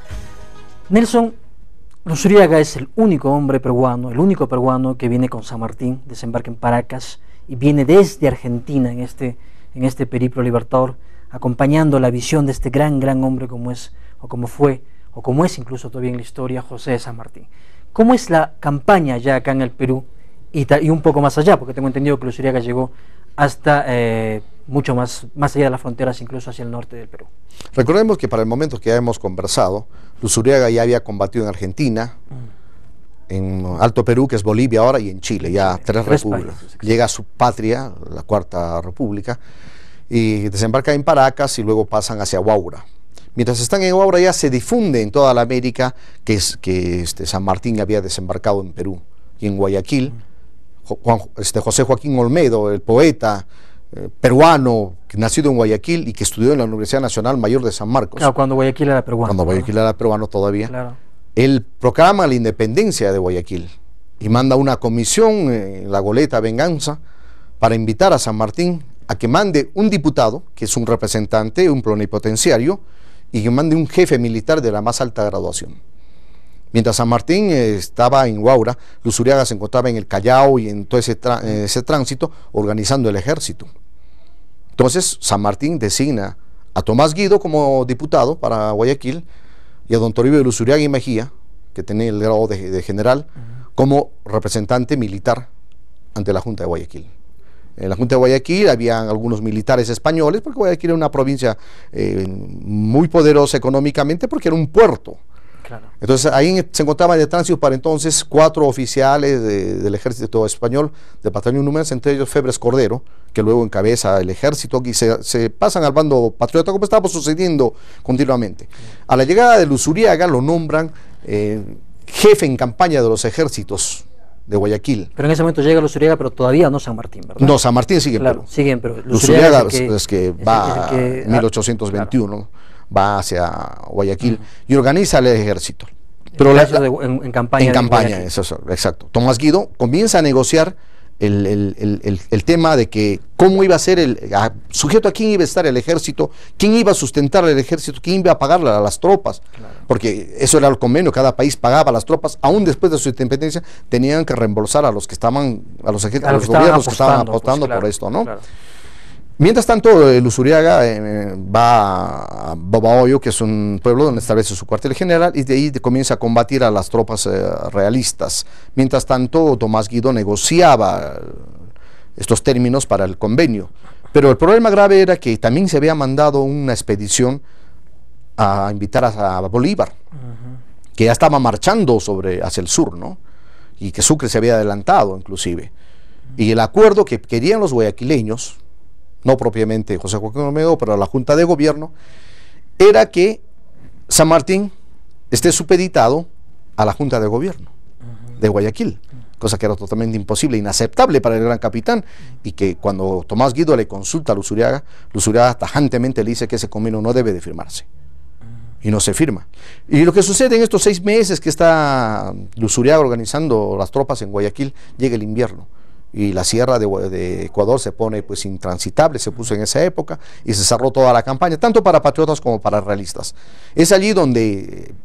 Speaker 1: Nelson, Luzuriaga es el único hombre peruano, el único peruano que viene con San Martín, desembarca en Paracas y viene desde Argentina en este periplo libertador, acompañando la visión de este gran hombre como es, o como fue, o como es incluso todavía en la historia, José de San Martín. ¿Cómo es la campaña ya acá en el Perú y un poco más allá? Porque tengo entendido que Luzuriaga llegó hasta mucho más allá de las fronteras, incluso hacia el norte del Perú.
Speaker 2: Recordemos que para el momento que ya hemos conversado, Luzuriaga ya había combatido en Argentina, en Alto Perú, que es Bolivia ahora, y en Chile, ya tres repúblicas. Llega a su patria, la Cuarta República, y desembarca en Paracas y luego pasan hacia Huaura. Mientras están en Huaura ya se difunde en toda la América que San Martín había desembarcado en Perú y en Guayaquil. José Joaquín Olmedo, el poeta peruano, nacido en Guayaquil y que estudió en la Universidad Nacional Mayor de San Marcos.
Speaker 1: Claro, cuando Guayaquil era peruano.
Speaker 2: Cuando Guayaquil era peruano todavía.
Speaker 1: Claro.
Speaker 2: Él proclama la independencia de Guayaquil y manda una comisión en la goleta Venganza para invitar a San Martín a que mande un diputado, que es un representante, un plenipotenciario, y que mande un jefe militar de la más alta graduación. Mientras San Martín estaba en Huaura, Luzuriaga se encontraba en el Callao y en todo ese tránsito organizando el ejército. Entonces San Martín designa a Tomás Guido como diputado para Guayaquil y a don Toribio Luzuriaga y Mejía, que tenía el grado de general, como representante militar ante la Junta de Guayaquil. En la Junta de Guayaquil habían algunos militares españoles, porque Guayaquil era una provincia muy poderosa económicamente, porque era un puerto.
Speaker 1: Claro.
Speaker 2: Entonces ahí se encontraban de tránsito para entonces 4 oficiales del ejército español, de batallón números, entre ellos Febres Cordero, que luego encabeza el ejército y se pasan al bando patriota, como estaba sucediendo continuamente. A la llegada de Luzuriaga lo nombran jefe en campaña de los ejércitos de Guayaquil.
Speaker 1: Pero en ese momento llega Luzuriaga, pero todavía no San Martín, ¿verdad?
Speaker 2: No, San Martín sigue en Perú.
Speaker 1: Sigue en Perú.
Speaker 2: Luzuriaga es que va en 1821. Claro. Va hacia Guayaquil y organiza el ejército. Pero
Speaker 1: en campaña.
Speaker 2: En campaña, eso, exacto. Tomás Guido comienza a negociar el tema de que cómo iba a ser sujeto a quién iba a estar el ejército, quién iba a sustentar el ejército, quién iba a pagarle a las tropas. Claro. Porque eso era el convenio, cada país pagaba a las tropas, aún después de su independencia tenían que reembolsar a los que estaban, a los gobiernos que estaban apostando por esto, ¿no? Claro. Mientras tanto, Luzuriaga va a Babahoyo, que es un pueblo donde establece su cuartel general, y de ahí comienza a combatir a las tropas realistas. Mientras tanto, Tomás Guido negociaba estos términos para el convenio. Pero el problema grave era que también se había mandado una expedición a invitar a Bolívar, que ya estaba marchando hacia el sur, ¿no? Y que Sucre se había adelantado, inclusive. Y el acuerdo que querían los guayaquileños, no propiamente José Joaquín Olmedo, pero la Junta de Gobierno, era que San Martín esté supeditado a la Junta de Gobierno de Guayaquil, cosa que era totalmente imposible, inaceptable para el gran capitán, y que cuando Tomás Guido le consulta a Luzuriaga tajantemente le dice que ese convenio no debe de firmarse, y no se firma. Y lo que sucede en estos 6 meses que está Luzuriaga organizando las tropas en Guayaquil, llega el invierno, y la sierra de Ecuador se pone pues intransitable, se puso en esa época, y se cerró toda la campaña, tanto para patriotas como para realistas. Es allí donde,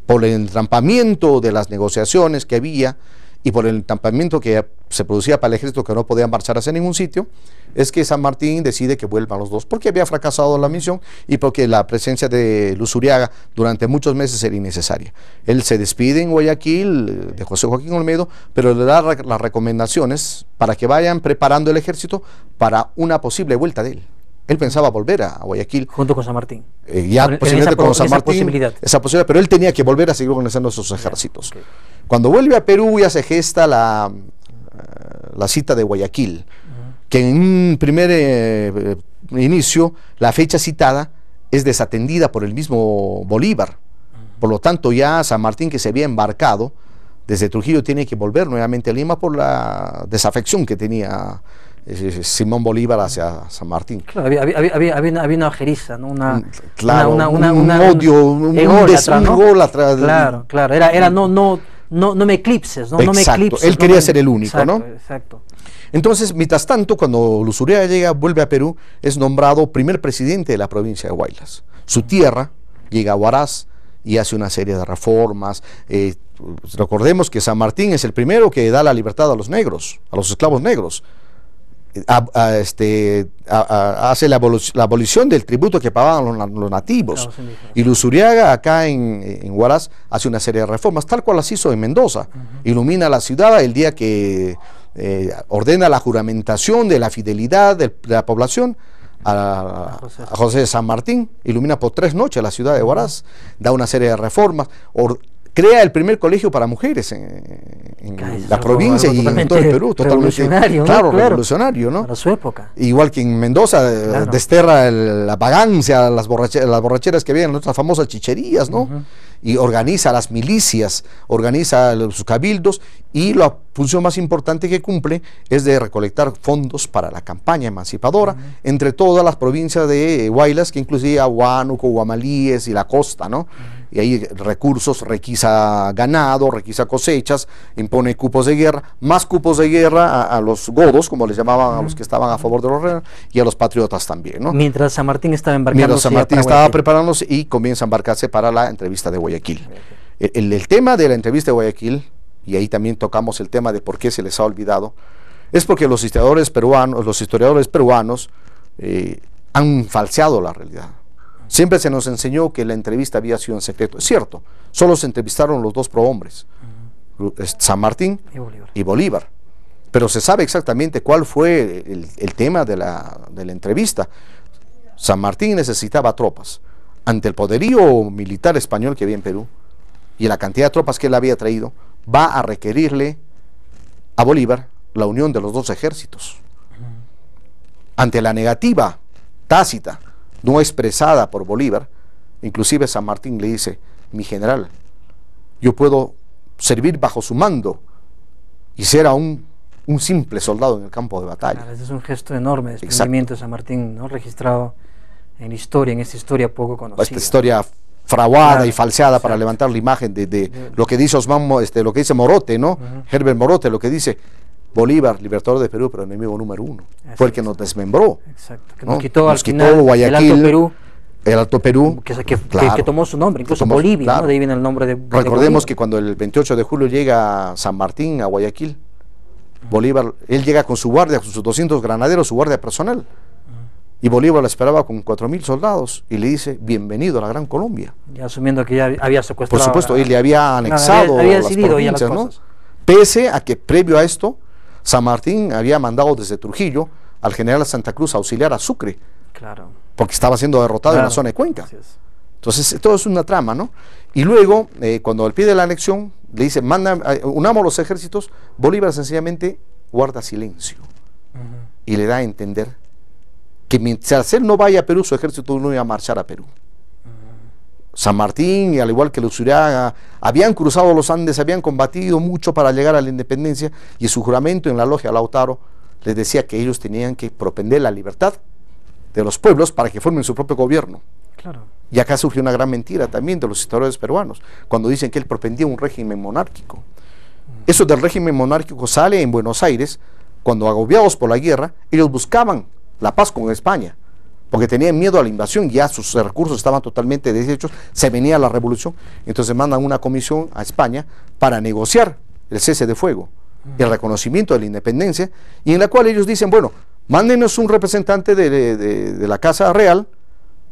Speaker 2: por el entrampamiento de las negociaciones que había, y por el entrampamiento que se producía para el ejército, que no podía marchar hacia ningún sitio, es que San Martín decide que vuelvan los dos, porque había fracasado la misión y porque la presencia de Luzuriaga durante muchos meses era innecesaria. Él se despide en Guayaquil de José Joaquín Olmedo, pero le da las recomendaciones para que vayan preparando el ejército para una posible vuelta de él. Él pensaba volver a Guayaquil.
Speaker 1: Junto con San Martín.
Speaker 2: Ya posiblemente con San Martín.
Speaker 1: Esa
Speaker 2: posibilidad, pero él tenía que volver a seguir organizando sus ejércitos.
Speaker 1: Okay.
Speaker 2: Cuando vuelve a Perú ya se gesta la cita de Guayaquil, que en un primer inicio la fecha citada es desatendida por el mismo Bolívar. Por lo tanto, ya San Martín, que se había embarcado desde Trujillo, tiene que volver nuevamente a Lima por la desafección que tenía Simón Bolívar hacia San Martín.
Speaker 1: Claro, había una ojeriza, ¿no?
Speaker 2: Claro, un odio, un
Speaker 1: ególatra. Claro, era no me eclipses, ¿no?
Speaker 2: Exacto,
Speaker 1: no me eclipses.
Speaker 2: Él quería ser el único,
Speaker 1: exacto,
Speaker 2: ¿no?
Speaker 1: Exacto.
Speaker 2: Entonces, mientras tanto, cuando Luzuriaga llega, vuelve a Perú, es nombrado primer presidente de la provincia de Huaylas. Su tierra llega a Huaraz y hace una serie de reformas. Recordemos que San Martín es el primero que da la libertad a los negros, a los esclavos negros. Hace la abolición del tributo que pagaban los nativos, y Luzuriaga acá en Huaraz hace una serie de reformas, tal cual las hizo en Mendoza. Ilumina la ciudad el día que ordena la juramentación de la fidelidad de la población a José de San Martín, ilumina por 3 noches la ciudad de Huaraz, da una serie de reformas, crea el primer colegio para mujeres en la provincia y en todo el Perú, totalmente
Speaker 1: revolucionario,
Speaker 2: claro, revolucionario, ¿no?
Speaker 1: Para su época.
Speaker 2: Igual que en Mendoza, desterra la vagancia, las borracheras que había en nuestras famosas chicherías, ¿no? Y organiza las milicias, organiza sus cabildos, y la función más importante que cumple es de recolectar fondos para la campaña emancipadora entre todas las provincias de Huaylas, que incluía Huánuco, Guamalíes y la costa, ¿no? Y ahí recursos, requisa ganado, requisa cosechas, impone cupos de guerra, más cupos de guerra a los godos, como les llamaban a los que estaban a favor de los reyes, y a los patriotas también, ¿no?
Speaker 1: Mientras San Martín estaba embarcándose.
Speaker 2: Mientras San Martín estaba preparándose y comienza a embarcarse para la entrevista de Guayaquil. El tema de la entrevista de Guayaquil, y ahí también tocamos el tema de por qué se les ha olvidado, es porque los historiadores peruanos han falseado la realidad. Siempre se nos enseñó que la entrevista había sido en secreto. Es cierto, solo se entrevistaron los 2 prohombres, San Martín y Bolívar. Pero se sabe exactamente cuál fue el tema de la entrevista. San Martín necesitaba tropas. Ante el poderío militar español que había en Perú y la cantidad de tropas que él había traído, va a requerirle a Bolívar la unión de los 2 ejércitos. Ante la negativa tácita, no expresada por Bolívar, inclusive San Martín le dice: mi general, yo puedo servir bajo su mando y ser aún un simple soldado en el campo de batalla.
Speaker 1: Claro, ese es un gesto enorme de desprendimiento de San Martín, ¿no? Registrado en historia, en esta historia poco conocida.
Speaker 2: Esta historia fraguada y falseada para levantar la imagen de lo que dice lo que dice Morote, ¿no? Herbert Morote, lo que dice: Bolívar, libertador de Perú, pero enemigo número 1. Fue el que nos desmembró.
Speaker 1: Exacto. Que
Speaker 2: ¿no?
Speaker 1: nos quitó al
Speaker 2: quitó
Speaker 1: final
Speaker 2: Guayaquil, el Alto Perú.
Speaker 1: Que tomó su nombre, incluso Bolivia, claro, ¿no? De ahí viene el nombre de
Speaker 2: Recordemos que cuando el 28 de julio llega San Martín a Guayaquil, Bolívar, él llega con su guardia, con sus 200 granaderos, su guardia personal. Y Bolívar la esperaba con 4.000 soldados y le dice: bienvenido a la Gran Colombia.
Speaker 1: Ya asumiendo que ya había secuestrado.
Speaker 2: Por supuesto, él le había anexado
Speaker 1: había
Speaker 2: las provincias, ¿no? Pese a que previo a esto, San Martín había mandado desde Trujillo al general Santa Cruz a auxiliar a Sucre.
Speaker 1: Claro.
Speaker 2: Porque estaba siendo derrotado en la zona de Cuenca. Entonces, todo es una trama, ¿no? Y luego, cuando él pide la anexión, le dice: unamos los ejércitos. Bolívar sencillamente guarda silencio y le da a entender que mientras él no vaya a Perú, su ejército no iba a marchar a Perú. San Martín, y al igual que Luzuriaga, habían cruzado los Andes, habían combatido mucho para llegar a la independencia, y su juramento en la logia Lautaro les decía que ellos tenían que propender la libertad de los pueblos para que formen su propio gobierno.
Speaker 1: Claro.
Speaker 2: Y acá surgió una gran mentira también de los historiadores peruanos, cuando dicen que él propendía un régimen monárquico. Eso del régimen monárquico sale en Buenos Aires, cuando agobiados por la guerra, ellos buscaban la paz con España, porque tenían miedo a la invasión, ya sus recursos estaban totalmente deshechos, se venía la revolución, entonces mandan una comisión a España para negociar el cese de fuego, el reconocimiento de la independencia, y en la cual ellos dicen, bueno, mándenos un representante de la Casa Real,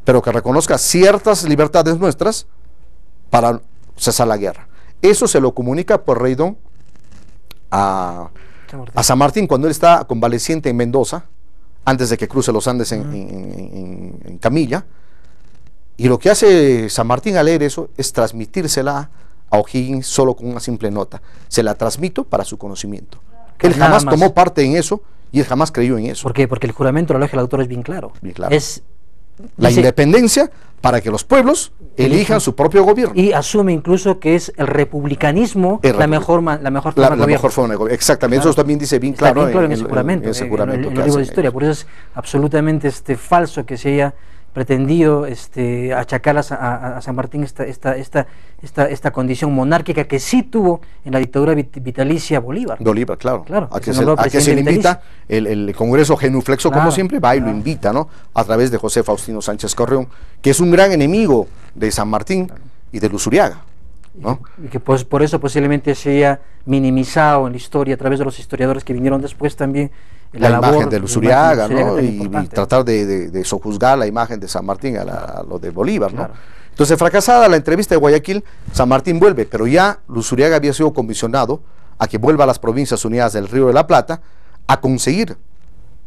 Speaker 2: pero que reconozca ciertas libertades nuestras para cesar la guerra. Eso se lo comunica por Rey Don a San Martín cuando él está convaleciente en Mendoza, antes de que cruce los Andes en camilla, y lo que hace San Martín al leer eso es transmitírsela a O'Higgins solo con una simple nota. Se la transmito para su conocimiento. Él jamás tomó parte en eso y él jamás creyó en eso.
Speaker 1: ¿Por qué? Porque el juramento de la logia del autor es bien claro.
Speaker 2: Bien claro. Es la independencia para que los pueblos elijan su propio gobierno.
Speaker 1: Y asume incluso que es el republicanismo la mejor forma de gobierno.
Speaker 2: Exactamente, claro. Eso también dice bien claro,
Speaker 1: en ese juramento, en el libro de historia. Por eso es absolutamente falso que se haya pretendido achacar a San Martín esta condición monárquica que sí tuvo en la dictadura vitalicia Bolívar.
Speaker 2: Bolívar, claro. A que se le invita, el Congreso genuflexo, claro, como siempre, va y lo invita, ¿no? A través de José Faustino Sánchez Correón, que es un gran enemigo de San Martín, claro, y de Luzuriaga, ¿no? Y que pues por eso posiblemente se haya minimizado en la historia a través de los historiadores que vinieron después también la imagen de Luzuriaga, ¿no? Y tratar de sojuzgar la imagen de San Martín a lo de Bolívar, ¿no? Claro. Entonces, fracasada la entrevista de Guayaquil, San Martín vuelve, pero ya Luzuriaga había sido comisionado a que vuelva a las Provincias Unidas del Río de la Plata a conseguir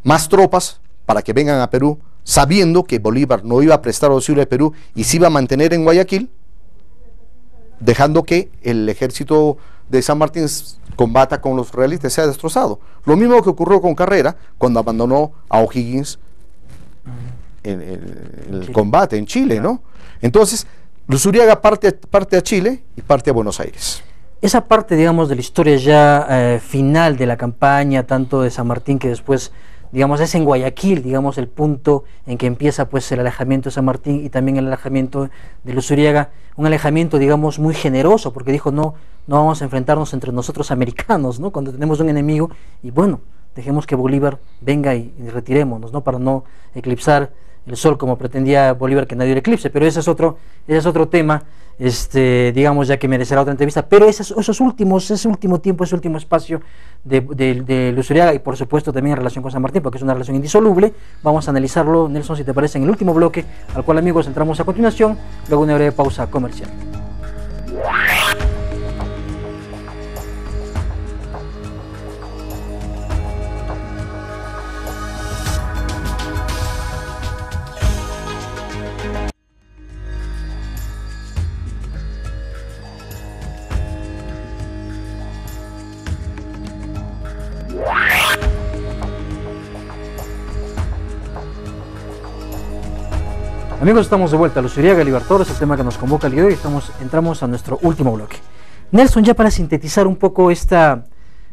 Speaker 2: más tropas para que vengan a Perú, sabiendo que Bolívar no iba a prestar auxilio a Perú y se iba a mantener en Guayaquil, dejando que el ejército de San Martín combata con los realistas, sea destrozado. Lo mismo que ocurrió con Carrera cuando abandonó a O'Higgins en el combate en Chile, ¿no? Entonces, Luzuriaga parte a Chile y parte a Buenos Aires. Esa parte, digamos, de la historia ya final de la campaña, tanto de San Martín, que después, digamos, es en Guayaquil, digamos, el punto en que empieza pues el alejamiento de San Martín y también el alejamiento de Luzuriaga, un alejamiento, digamos, muy generoso, porque dijo, no vamos a enfrentarnos entre nosotros americanos, ¿no? Cuando tenemos un enemigo, y bueno, dejemos que Bolívar venga y retirémonos, ¿no? Para no eclipsar el sol como pretendía Bolívar que nadie lo eclipse, pero ese es otro tema, digamos, ya que merecerá otra entrevista. Pero ese último tiempo, ese último espacio de Luzuriaga, y por supuesto también en relación con San Martín, porque es una relación indisoluble, vamos a analizarlo, Nelson, si te parece, en el último bloque, al cual, amigos, entramos a continuación, luego una breve pausa comercial. Amigos, estamos de vuelta a Luzuriaga Libertadores, el tema que nos convoca el día de hoy. Entramos a nuestro último bloque. Nelson, ya para sintetizar un poco esta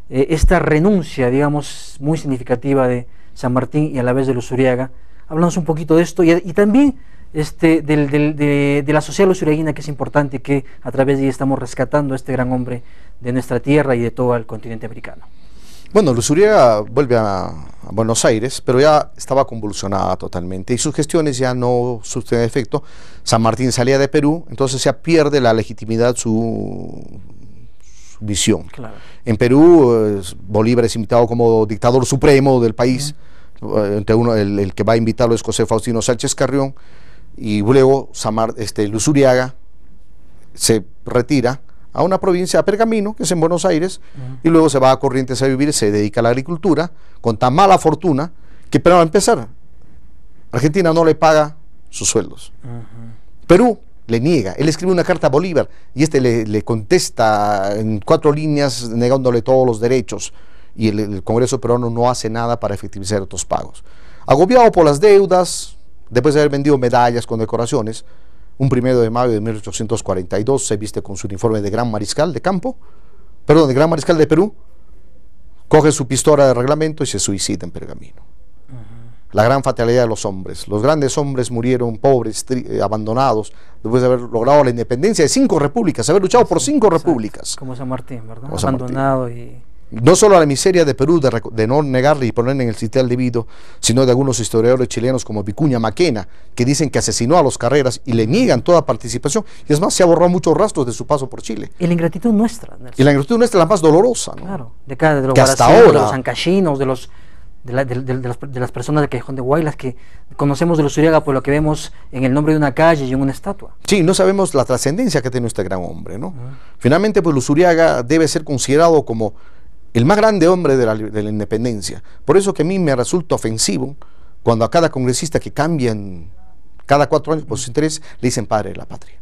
Speaker 2: renuncia, digamos, muy significativa de San Martín y a la vez de Luzuriaga, hablamos un poquito de esto y también de la sociedad luzuriaguina, que es importante, que a través de ella estamos rescatando a este gran hombre de nuestra tierra y de todo el continente americano. Bueno, Luzuriaga vuelve a Buenos Aires, pero ya estaba convulsionada totalmente y sus gestiones ya no surten efecto. San Martín salía de Perú, entonces ya pierde la legitimidad su visión. Claro. En Perú, Bolívar es invitado como dictador supremo del país, el que va a invitarlo es José Faustino Sánchez Carrión, y luego Luzuriaga se retira a una provincia, a Pergamino, que es en Buenos Aires, y luego se va a Corrientes a vivir, se dedica a la agricultura, con tan mala fortuna, que, pero a empezar, Argentina no le paga sus sueldos. Perú le niega, él escribe una carta a Bolívar, y le contesta en 4 líneas, negándole todos los derechos, y el Congreso peruano no hace nada para efectivizar estos pagos. Agobiado por las deudas, después de haber vendido medallas con decoraciones, un 1 de mayo de 1842 se viste con su uniforme de gran mariscal de campo, perdón, de gran mariscal de Perú, coge su pistola de reglamento y se suicida en Pergamino. La gran fatalidad de los hombres. Los grandes hombres murieron pobres, abandonados, después de haber logrado la independencia de 5 repúblicas, haber luchado por 5 repúblicas.
Speaker 1: Como San Martín, ¿verdad?
Speaker 2: Como San
Speaker 1: Abandonado
Speaker 2: Martín.
Speaker 1: y...
Speaker 2: No solo a la miseria de Perú de no negarle y ponerle en el sitial debido, sino de algunos historiadores chilenos como Vicuña Maquena, que dicen que asesinó a los Carreras y le niegan toda participación. Y es más, se ha borrado muchos rastros de su paso por Chile.
Speaker 1: Y la ingratitud nuestra, Nelson.
Speaker 2: Y la ingratitud nuestra es la más dolorosa, ¿no?
Speaker 1: Claro, de los
Speaker 2: que hasta
Speaker 1: guaraceros,
Speaker 2: ahora,
Speaker 1: de los ancachinos, de las personas del Callejón de Huaylas, que conocemos de Luzuriaga por lo que vemos en el nombre de una calle y en una estatua.
Speaker 2: Sí, no sabemos la trascendencia que tiene este gran hombre, ¿no? Finalmente, pues Luzuriaga debe ser considerado como el más grande hombre de la independencia. Por eso que a mí me resulta ofensivo cuando a cada congresista que cambian cada 4 años por sus intereses le dicen padre de la patria.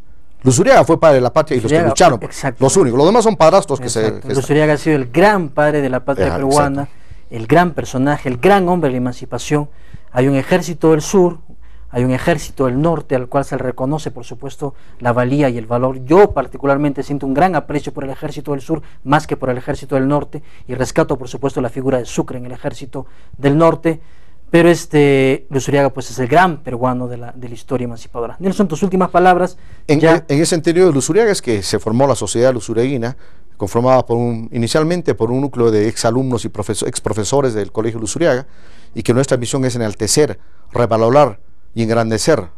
Speaker 2: Luzuriaga fue padre de la patria y los que lucharon, los únicos, los demás son padrastros que se...
Speaker 1: Luzuriaga ha sido el gran padre de la patria peruana, el gran personaje, el gran hombre de la emancipación. Hay un ejército del sur, hay un ejército del norte al cual se le reconoce, por supuesto, la valía y el valor. Yo particularmente siento un gran aprecio por el ejército del sur, más que por el ejército del norte, y rescato, por supuesto, la figura de Sucre en el ejército del norte, pero Luzuriaga pues es el gran peruano de la historia emancipadora. Nelson, tus últimas palabras.
Speaker 2: En ese sentido de Luzuriaga es que se formó la sociedad luzuriaguina, conformada inicialmente por un núcleo de exalumnos y ex profesores del Colegio Luzuriaga, y que nuestra misión es enaltecer, revalorar y engrandecer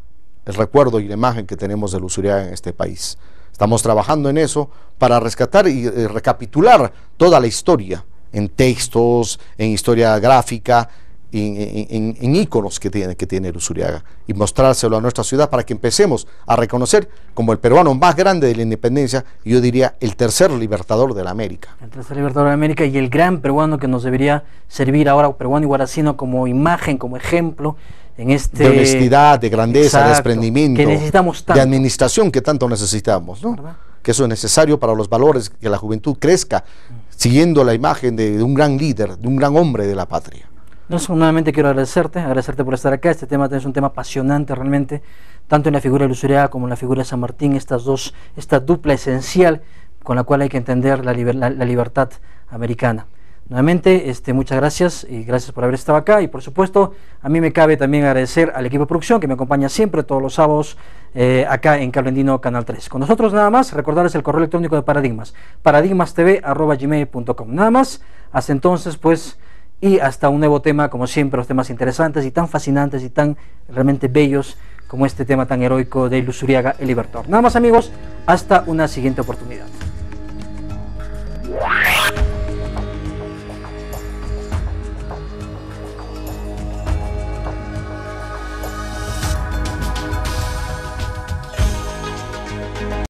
Speaker 2: el recuerdo y la imagen que tenemos de Luzuriaga en este país. Estamos trabajando en eso para rescatar y recapitular toda la historia, en textos, en historia gráfica, en íconos que tiene Luzuriaga, y mostrárselo a nuestra ciudad para que empecemos a reconocer como el peruano más grande de la independencia, y yo diría el tercer libertador de la América.
Speaker 1: El tercer libertador de la América y el gran peruano que nos debería servir ahora, peruano y guaracino, como imagen, como ejemplo en de
Speaker 2: honestidad, de grandeza, exacto, de desprendimiento,
Speaker 1: que necesitamos tanto,
Speaker 2: de administración que tanto necesitamos, ¿no? ¿Verdad? Que eso es necesario para los valores, que la juventud crezca siguiendo la imagen de un gran líder, de un gran hombre de la patria.
Speaker 1: Nelson, nuevamente quiero agradecerte por estar acá. Este tema es un tema apasionante realmente, tanto en la figura de Luzuriaga como en la figura de San Martín, esta dupla esencial con la cual hay que entender la libertad americana. Nuevamente, muchas gracias y gracias por haber estado acá, y por supuesto a mí me cabe también agradecer al equipo de producción que me acompaña siempre todos los sábados acá en Cable Andino Canal 3. Con nosotros nada más, recordarles el correo electrónico de Paradigmas, paradigmastv@gmail.com. Nada más, hasta entonces pues, y hasta un nuevo tema, como siempre, los temas interesantes y tan fascinantes y tan realmente bellos como este tema tan heroico de Luzuriaga, el Libertador. Nada más amigos, hasta una siguiente oportunidad.